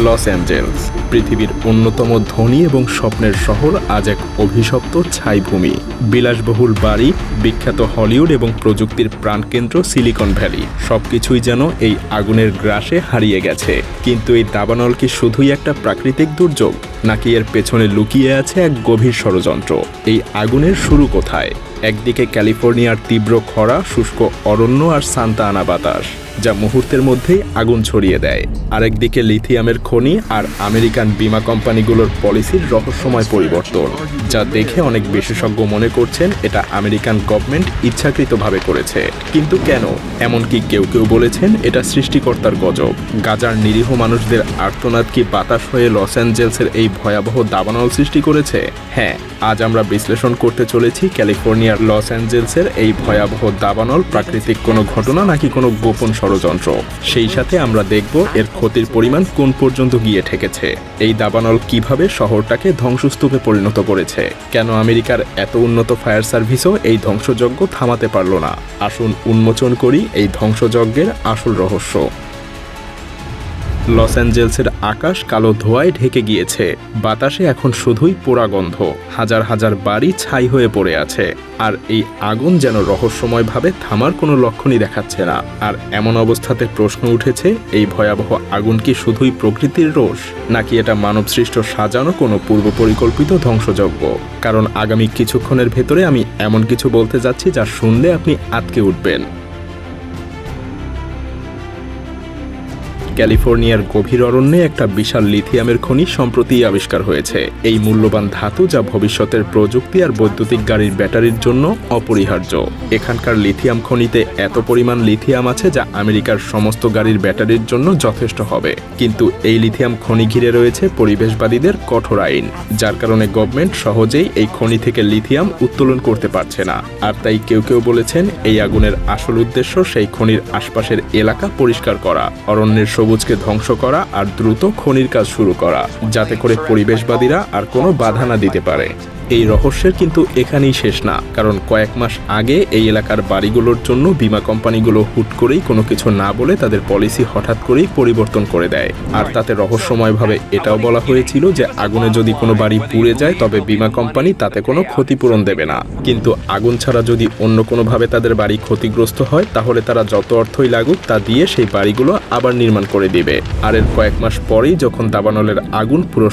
Los Angeles, পৃথিবীর অন্যতম ধনী এবং স্বপ্নের শহর, আজ এক অভিশপ্ত ছাইভূমি। বিলাসবহুল বাড়ি, বিখ্যাত হলিউড এবং প্রযুক্তির প্রাণকেন্দ্র সিলিকন ভ্যালি, সবকিছুই যেন এই আগুনের গ্রাসে হারিয়ে গেছে। কিন্তু এই দাবানল কি শুধুই একটা প্রাকৃতিক দুর্যোগ, নাকি এর পেছনে লুকিয়ে আছে এক গভীর ষড়যন্ত্র? এই আগুনের শুরু কোথায়? একদিকে ক্যালিফোর্নিয়ার তীব্র খরা, শুষ্ক অরণ্য আর সান্তা আনা বাতাস, যা মুহূর্তের মধ্যেই আগুন ছড়িয়ে দেয়। আরেকদিকে লিথিয়ামের খনি আর আমেরিকান বীমা কোম্পানিগুলোর পলিসির রহস্যময় পরিবর্তন, যা দেখে অনেক বিশেষজ্ঞ মনে করছেন এটা আমেরিকান গভর্নমেন্ট ইচ্ছাকৃতভাবে করেছে। কিন্তু কেন? এমনকি কেউ কেউ বলেছেন এটা সৃষ্টিকর্তার গজব। গাজার নিরীহ মানুষদের আর্তনাদ কি বাতাস হয়ে লস অ্যাঞ্জেলসের এই ভয়াবহ দাবানল সৃষ্টি করেছে? হ্যাঁ, আজ আমরা বিশ্লেষণ করতে চলেছি ক্যালিফোর্নিয়ার লস অ্যাঞ্জেলসের এই ভয়াবহ দাবানল প্রাকৃতিক কোনো ঘটনা নাকি কোনো গোপন ষড়যন্ত্র। সেই সাথে আমরা দেখব এর ক্ষতির পরিমাণ কোন পর্যন্ত গিয়ে ঠেকেছে। এই দাবানল কিভাবে শহরটাকে ধ্বংসস্তূপে পরিণত করেছে, কেন আমেরিকার এত উন্নত ফায়ার সার্ভিসও এই ধ্বংসযজ্ঞ থামাতে পারল না। আসুন উন্মোচন করি এই ধ্বংসযজ্ঞের আসল রহস্য। লস অ্যাঞ্জেলসের আকাশ কালো ধোঁয়ায় ঢেকে গিয়েছে। বাতাসে এখন শুধুই পোড়া গন্ধ। হাজার হাজার বাড়ি ছাই হয়ে পড়ে আছে। আর এই আগুন যেন রহস্যময়ভাবে থামার কোনো লক্ষণই দেখাচ্ছে না। আর এমন অবস্থাতে প্রশ্ন উঠেছে, এই ভয়াবহ আগুন কি শুধুই প্রকৃতির রোষ, নাকি এটা মানবসৃষ্ট সাজানো কোনো পূর্ব পরিকল্পিত ধ্বংসযজ্ঞ? কারণ আগামী কিছুক্ষণের ভেতরে আমি এমন কিছু বলতে যাচ্ছি যা শুনলে আপনি আঁতকে উঠবেন। ক্যালিফোর্নিয়ার গভীর অরণ্যে একটা বিশাল লিথিয়ামের খনি সম্প্রতি আবিষ্কার হয়েছে। এই মূল্যবান ধাতু, যা ভবিষ্যতের প্রযুক্তি আর বৈদ্যুতিক গাড়ির ব্যাটারির জন্য অপরিহার্য। এখানকার লিথিয়াম খনিতে এত পরিমাণ লিথিয়াম আছে যা আমেরিকার সমস্ত গাড়ির ব্যাটারির জন্য যথেষ্ট হবে। কিন্তু এই লিথিয়াম খনি ঘিরে রয়েছে পরিবেশবাদীদের কঠোর আইন, যার কারণে গভর্নমেন্ট সহজেই এই খনি থেকে লিথিয়াম উত্তোলন করতে পারছে না। আর তাই কেউ কেউ বলেছেন এই আগুনের আসল উদ্দেশ্য সেই খনির আশপাশের এলাকা পরিষ্কার করা, অরণ্যের সবুজকে ধ্বংস করা আর দ্রুত খনির কাজ শুরু করা, যাতে করে পরিবেশবাদীরা আর কোনো বাধা না দিতে পারে। এই রহস্যের কিন্তু এখানেই শেষ না, কারণ কয়েক মাস আগে এই এলাকার বাড়িগুলোর জন্য বীমা কোম্পানিগুলো হুট করেই কোনো কিছু না বলে তাদের পলিসি হঠাৎ করেই পরিবর্তন করে দেয়। আর তাতে রহস্যময়ভাবে এটাও বলা হয়েছিল যে আগুনে যদি কোনো বাড়ি পুড়ে যায় তবে বীমা কোম্পানি তাতে কোনো ক্ষতিপূরণ দেবে না। কিন্তু আগুন ছাড়া যদি অন্য কোনোভাবে তাদের বাড়ি ক্ষতিগ্রস্ত হয়, তাহলে তারা যত অর্থই লাগুক তা দিয়ে সেই বাড়িগুলো আবার নির্মাণ করে দিবে। আর এর কয়েক মাস পরেই যখন দাবানলের আগুন পুরো